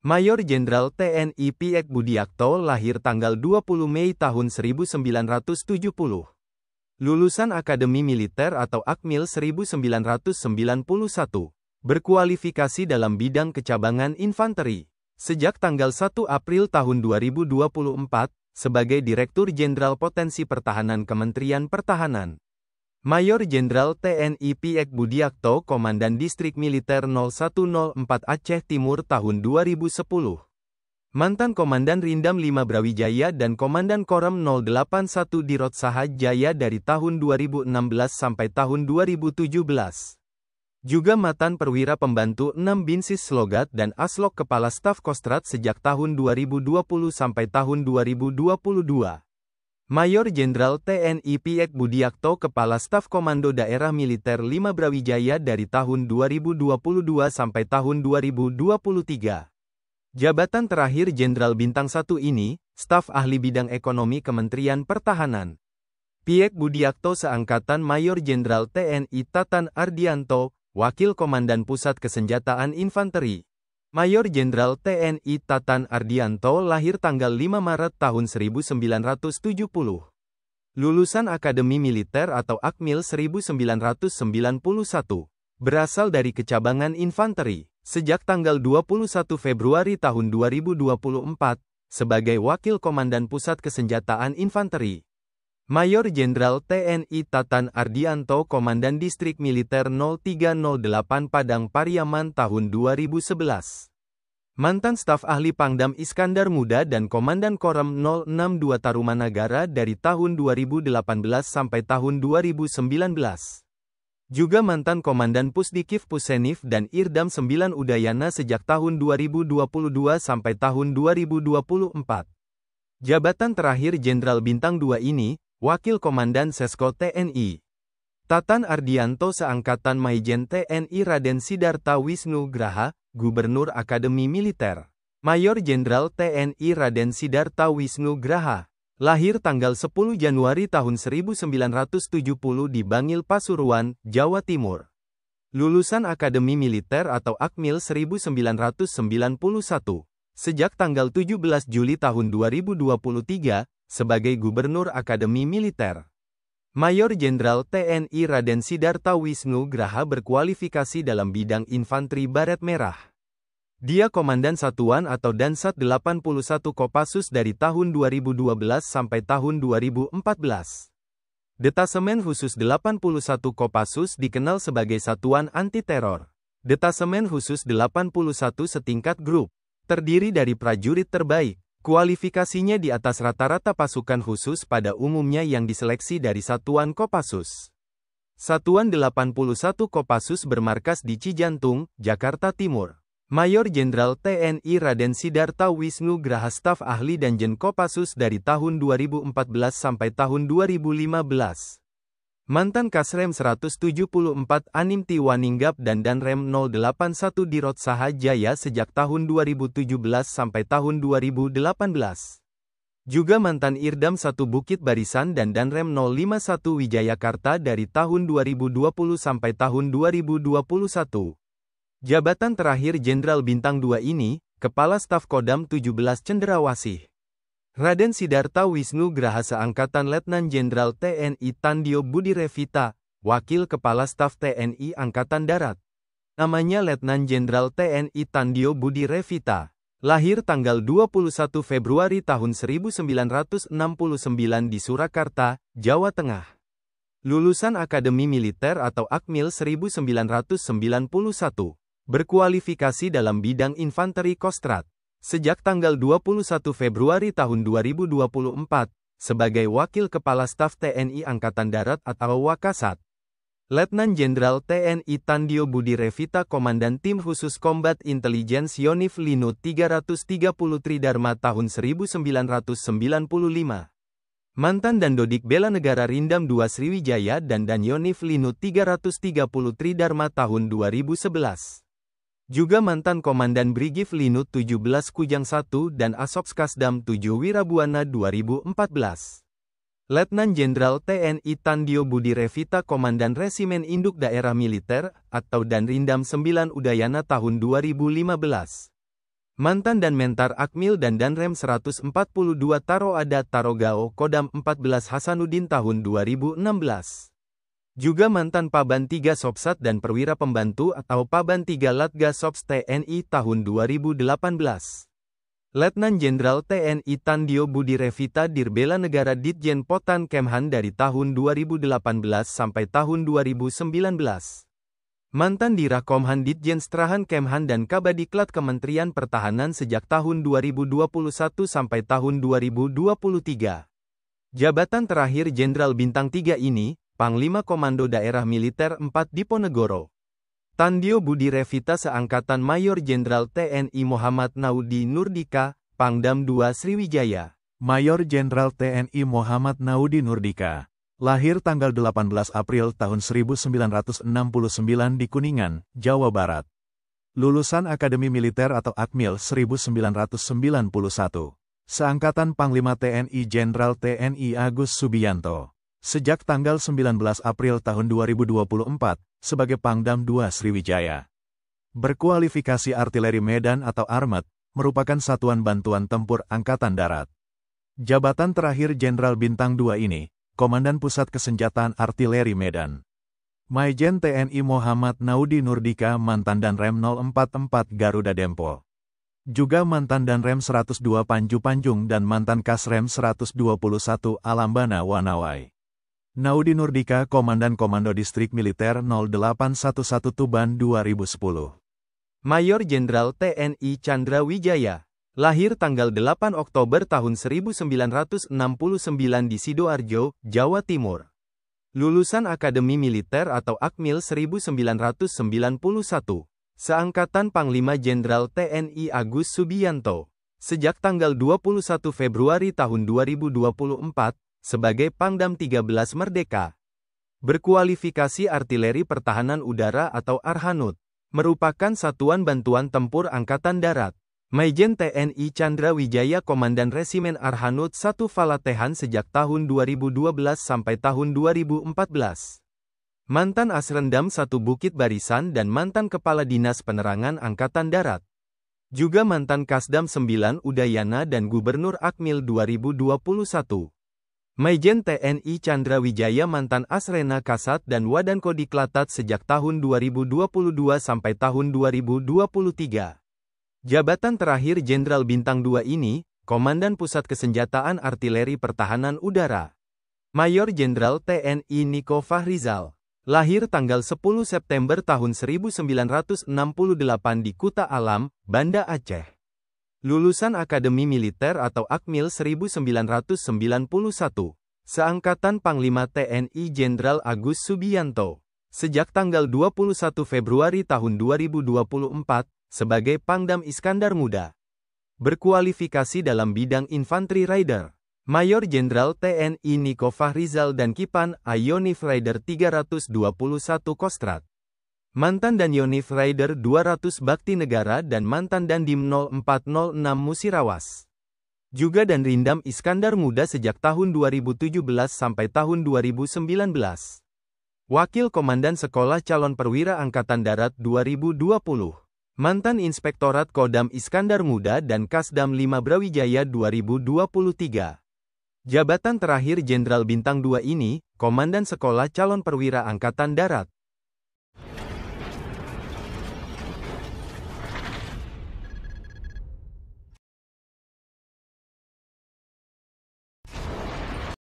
Mayor Jenderal TNI Piek Budiakto lahir tanggal 20 Mei tahun 1970. Lulusan Akademi Militer atau Akmil 1991. Berkualifikasi dalam bidang kecabangan infanteri. Sejak tanggal 1 April tahun 2024, sebagai Direktur Jenderal Potensi Pertahanan Kementerian Pertahanan. Mayor Jenderal TNI Piek Budiakto Komandan Distrik Militer 0104 Aceh Timur tahun 2010. Mantan Komandan Rindam 5 Brawijaya dan Komandan Korem 081 Dirot Sahaj Jaya dari tahun 2016 sampai tahun 2017. Juga mantan perwira pembantu 6 Binsis Slogat dan Aslok Kepala Staf Kostrad sejak tahun 2020 sampai tahun 2022. Mayor Jenderal TNI Piek Budiakto Kepala Staf Komando Daerah Militer 5 Brawijaya dari tahun 2022 sampai tahun 2023. Jabatan terakhir Jenderal Bintang 1 ini, Staf Ahli Bidang Ekonomi Kementerian Pertahanan. Piek Budiakto seangkatan Mayor Jenderal TNI Tatan Ardianto, Wakil Komandan Pusat Kesenjataan Infanteri. Mayor Jenderal TNI Tatan Ardianto lahir tanggal 5 Maret tahun 1970. Lulusan Akademi Militer atau Akmil 1991. Berasal dari kecabangan infanteri. Sejak tanggal 21 Februari tahun 2024, sebagai Wakil Komandan Pusat Kesenjataan Infanteri. Mayor Jenderal TNI Tatan Ardianto Komandan Distrik Militer 0308 Padang Pariaman tahun 2011. Mantan Staf Ahli Pangdam Iskandar Muda dan Komandan Korem 062 Tarumanagara dari tahun 2018 sampai tahun 2019. Juga mantan Komandan Pusdikif Pusenif dan Irdam 9 Udayana sejak tahun 2022 sampai tahun 2024. Jabatan terakhir Jenderal Bintang 2 ini, Wakil Komandan Sesko TNI. Tatan Ardianto seangkatan Maijen TNI Raden Sidarta Wisnu Graha, Gubernur Akademi Militer. Mayor Jenderal TNI Raden Sidarta Wisnu Graha. Lahir tanggal 10 Januari tahun 1970 di Bangil Pasuruan, Jawa Timur. Lulusan Akademi Militer atau Akmil 1991. Sejak tanggal 17 Juli tahun 2023, sebagai Gubernur Akademi Militer. Mayor Jenderal TNI Raden Sidarta Wisnu Graha berkualifikasi dalam bidang infanteri baret merah. Dia Komandan Satuan atau Dansat 81 Kopassus dari tahun 2012 sampai tahun 2014. Detasemen Khusus 81 Kopassus dikenal sebagai Satuan Anti Teror. Detasemen Khusus 81 setingkat grup. Terdiri dari prajurit terbaik. Kualifikasinya di atas rata-rata pasukan khusus pada umumnya yang diseleksi dari Satuan Kopassus. Satuan 81 Kopassus bermarkas di Cijantung, Jakarta Timur. Mayor Jenderal TNI Raden Sidarta Wisnu Graha Staf Ahli Danjen Kopassus dari tahun 2014 sampai tahun 2015. Mantan Kasrem 174 Anim Tiwaninggap dan Danrem 081 Dirot Sahaj Jaya sejak tahun 2017 sampai tahun 2018. Juga mantan Irdam 1 Bukit Barisan dan Danrem 051 Wijayakarta dari tahun 2020 sampai tahun 2021. Jabatan terakhir Jenderal Bintang 2 ini, Kepala Staf Kodam 17 Cendrawasih. Raden Sidarta Wisnu Graha seangkatan Letnan Jenderal TNI Tandio Budi Revita, Wakil Kepala Staf TNI Angkatan Darat. Namanya Letnan Jenderal TNI Tandio Budi Revita. Lahir tanggal 21 Februari tahun 1969 di Surakarta, Jawa Tengah. Lulusan Akademi Militer atau Akmil 1991. Berkualifikasi dalam bidang infanteri Kostrad. Sejak tanggal 21 Februari tahun 2024, sebagai Wakil Kepala Staf TNI Angkatan Darat atau Wakasat. Letnan Jenderal TNI Tandio Budi Revita Komandan Tim Khusus Combat Intelligence Yonif Linut 330 Tridharma tahun 1995. Mantan Dandodik Bela Negara Rindam 2 Sriwijaya dan Yonif Linut 330 Tridharma tahun 2011. Juga mantan Komandan Brigif Linut 17 Kujang 1 dan Asopskasdam 7 Wirabuana 2014. Letnan Jenderal TNI Tandio Budi Revita Komandan Resimen Induk Daerah Militer, atau Danrindam 9 Udayana tahun 2015. Mantan dan Mentar Akmil dan Danrem 142 Taroada Tarogao Kodam 14 Hasanuddin tahun 2016. Juga mantan Paban 3 Sopsat dan Perwira Pembantu atau Paban 3 Latga Sops TNI tahun 2018. Letnan Jenderal TNI Tandio Budi Revita Dirbela Negara Ditjen Potan Kemhan dari tahun 2018 sampai tahun 2019. Mantan Dirakomhan Ditjen Strahan Kemhan dan Kabadiklat Kementerian Pertahanan sejak tahun 2021 sampai tahun 2023. Jabatan terakhir Jenderal Bintang 3 ini, Panglima Komando Daerah Militer 4 Diponegoro. Tandio Budi Revita seangkatan Mayor Jenderal TNI Muhammad Naudi Nurdika, Pangdam 2 Sriwijaya. Mayor Jenderal TNI Muhammad Naudi Nurdika. Lahir tanggal 18 April tahun 1969 di Kuningan, Jawa Barat. Lulusan Akademi Militer atau Akmil 1991. Seangkatan Panglima TNI Jenderal TNI Agus Subianto. Sejak tanggal 19 April tahun 2024, sebagai Pangdam 2 Sriwijaya. Berkualifikasi Artileri Medan atau Armet, merupakan satuan bantuan tempur Angkatan Darat. Jabatan terakhir Jenderal Bintang 2 ini, Komandan Pusat Kesenjataan Artileri Medan. Maijen TNI Muhammad Naudi Nurdika mantan Danrem 044 Garuda Dempo. Juga mantan Danrem 102 Panju Panjung dan mantan Kasrem 121 Alambana Wanawai. Naudi Nurdika Komandan Komando Distrik Militer 0811 Tuban 2010. Mayor Jenderal TNI Chandra Wijaya. Lahir tanggal 8 Oktober tahun 1969 di Sidoarjo, Jawa Timur. Lulusan Akademi Militer atau Akmil 1991. Seangkatan Panglima Jenderal TNI Agus Subianto. Sejak tanggal 21 Februari tahun 2024, sebagai Pangdam 13 Merdeka. Berkualifikasi Artileri Pertahanan Udara atau Arhanud. Merupakan satuan bantuan tempur Angkatan Darat. Maijen TNI Chandra Wijaya Komandan Resimen Arhanud 1 Falatehan sejak tahun 2012 sampai tahun 2014. Mantan Asrendam 1 Bukit Barisan dan mantan Kepala Dinas Penerangan Angkatan Darat. Juga mantan Kasdam 9 Udayana dan Gubernur Akmil 2021. Maijen TNI Chandra Wijaya mantan Asrena Kasat dan Wadankodiklat sejak tahun 2022 sampai tahun 2023. Jabatan terakhir Jenderal Bintang 2 ini, Komandan Pusat Kesenjataan Artileri Pertahanan Udara. Mayor Jenderal TNI Niko Fahrizal. Lahir tanggal 10 September tahun 1968 di Kuta Alam, Banda Aceh. Lulusan Akademi Militer atau Akmil 1991. Seangkatan Panglima TNI Jenderal Agus Subianto. Sejak tanggal 21 Februari tahun 2024, sebagai Pangdam Iskandar Muda. Berkualifikasi dalam bidang Infanteri Rider. Mayor Jenderal TNI Niko Fahrizal dan Kipan Ayonif Rider 321 Kostrat. Mantan Danionif Rider 200 Bakti Negara dan mantan Dandim 0406 Musirawas. Juga Danrindam Iskandar Muda sejak tahun 2017 sampai tahun 2019. Wakil Komandan Sekolah Calon Perwira Angkatan Darat 2020. Mantan Inspektorat Kodam Iskandar Muda dan Kasdam 5 Brawijaya 2023. Jabatan terakhir Jenderal Bintang 2 ini, Komandan Sekolah Calon Perwira Angkatan Darat.